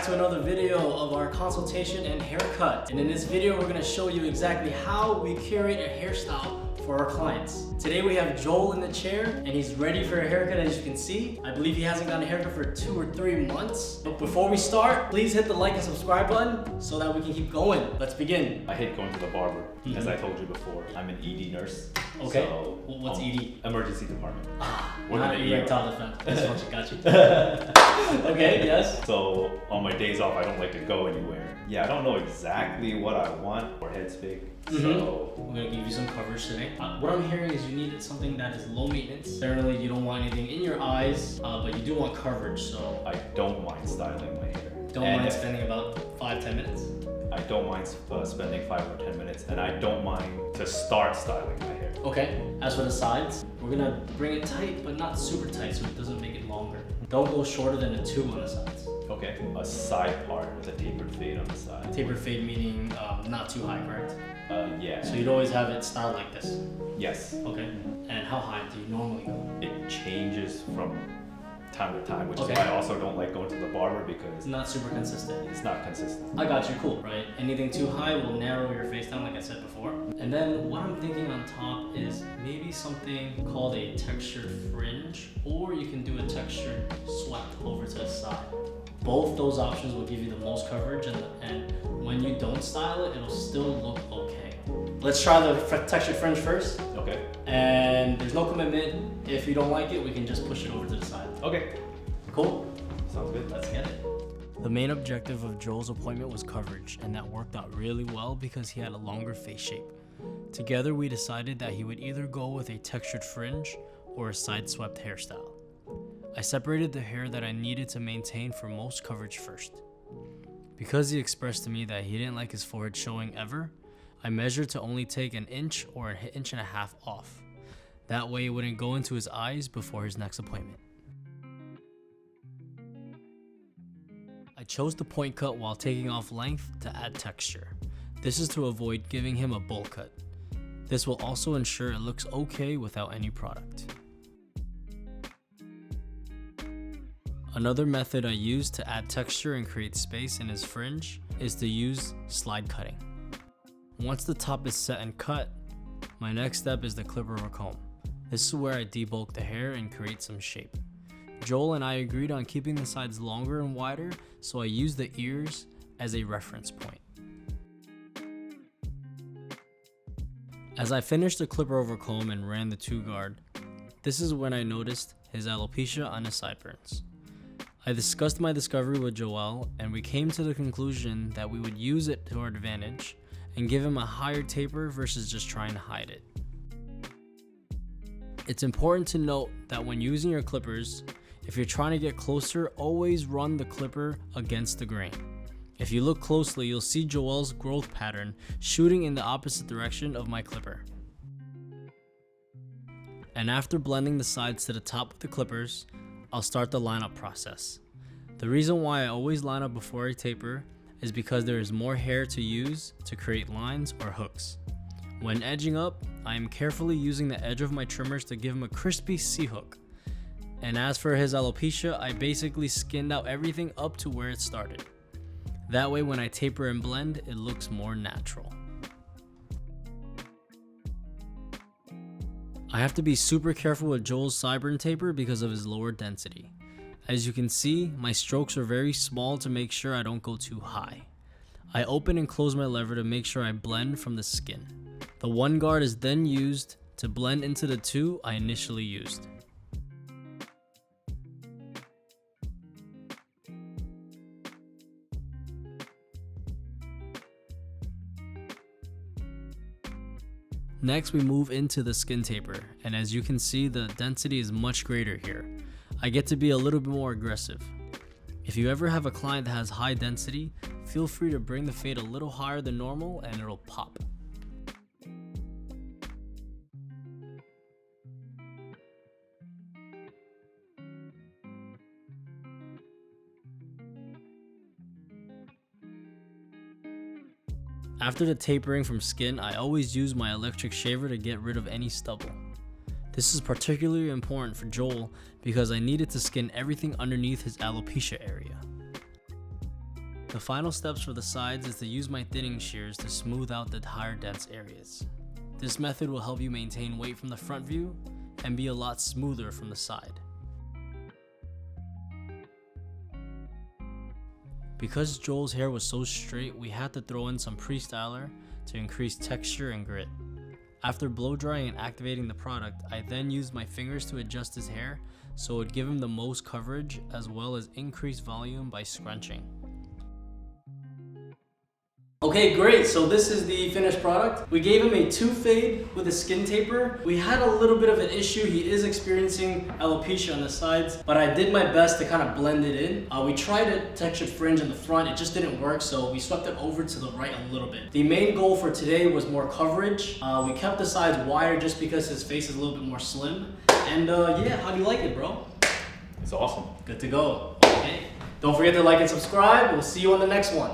back to another video of our consultation and haircut. And in this video, we're gonna show you exactly how we curate a hairstyle for our clients. Today we have Joel in the chair and he's ready for a haircut. As you can see, I believe he hasn't gotten a haircut for 2 or 3 months. But before we start, please hit the like and subscribe button so that we can keep going. Let's begin. I hate going to the barber. As I told you before, I'm an ED nurse. Okay, so, what's ED? Emergency department. Not erectile dysfunction. Got you. Okay, yes. So on my days off, I don't like to go anywhere. Yeah, I don't know exactly what I want or head speak. So we're gonna give you some coverage today. What I'm hearing is you needed something that is low maintenance. Generally, you don't want anything in your eyes, but you do want coverage. So I don't mind styling my hair. Don't mind spending about 5-10 minutes. I don't mind spending 5 or 10 minutes, and I don't mind to start styling my hair. Okay. As for the sides, we're gonna bring it tight, but not super tight, so it doesn't make it longer. Don't go shorter than a 2 on the sides. Okay. A side part with a tapered fade on the side. Tapered fade meaning not too high, correct? Yeah. So you'd always have it styled like this. Yes. Okay. And how high do you normally go? It changes from time to time, which is why I also don't like going to the barber because it's not super consistent. It's not consistent. I got you, cool, right? Anything too high will narrow your face down, like I said before. And then what I'm thinking on top is maybe something called a textured fringe, or you can do a textured swept over to the side. Both those options will give you the most coverage, and when you don't style it, it'll still look okay. Let's try the textured fringe first. Okay. And there's no commitment. If you don't like it, we can just push it over to the side. Okay. Cool? Sounds good. Let's get it. The main objective of Joel's appointment was coverage, and that worked out really well because he had a longer face shape. Together, we decided that he would either go with a textured fringe or a side swept hairstyle. I separated the hair that I needed to maintain for most coverage first. Because he expressed to me that he didn't like his forehead showing ever, I measured to only take 1 inch or 1.5 inches off. That way it wouldn't go into his eyes before his next appointment. I chose the point cut while taking off length to add texture. This is to avoid giving him a bowl cut. This will also ensure it looks okay without any product. Another method I use to add texture and create space in his fringe is to use slide cutting. Once the top is set and cut, my next step is the clipper or comb. This is where I debulk the hair and create some shape. Joel and I agreed on keeping the sides longer and wider, so I used the ears as a reference point. As I finished the clipper over comb and ran the 2-guard, this is when I noticed his alopecia on his sideburns. I discussed my discovery with Joel, and we came to the conclusion that we would use it to our advantage and give him a higher taper versus just trying to hide it. It's important to note that when using your clippers, if you're trying to get closer, always run the clipper against the grain. If you look closely, you'll see Joel's growth pattern shooting in the opposite direction of my clipper. And after blending the sides to the top of the clippers, I'll start the lineup process. The reason why I always line up before I taper is because there is more hair to use to create lines or hooks. When edging up, I am carefully using the edge of my trimmers to give him a crispy C-hook. And as for his alopecia, I basically skinned out everything up to where it started. That way when I taper and blend, it looks more natural. I have to be super careful with Joel's sideburn taper because of his lower density. As you can see, my strokes are very small to make sure I don't go too high. I open and close my lever to make sure I blend from the skin. The 1-guard is then used to blend into the 2 I initially used. Next, we move into the skin taper, and as you can see, the density is much greater here. I get to be a little bit more aggressive. If you ever have a client that has high density, feel free to bring the fade a little higher than normal and it'll pop. After the tapering from skin, I always use my electric shaver to get rid of any stubble. This is particularly important for Joel because I needed to skin everything underneath his alopecia area. The final steps for the sides is to use my thinning shears to smooth out the higher dense areas. This method will help you maintain weight from the front view and be a lot smoother from the side. Because Joel's hair was so straight, we had to throw in some pre-styler to increase texture and grit. After blow drying and activating the product, I then used my fingers to adjust his hair so it would give him the most coverage as well as increase volume by scrunching. Okay, great. So this is the finished product. We gave him a 2 fade with a skin taper. We had a little bit of an issue. He is experiencing alopecia on the sides, but I did my best to kind of blend it in. We tried a textured fringe in the front. It just didn't work, so we swept it over to the right a little bit. The main goal for today was more coverage. We kept the sides wider just because his face is a little bit more slim. And yeah, how do you like it, bro? It's awesome. Good to go. Okay. Don't forget to like and subscribe. We'll see you on the next one.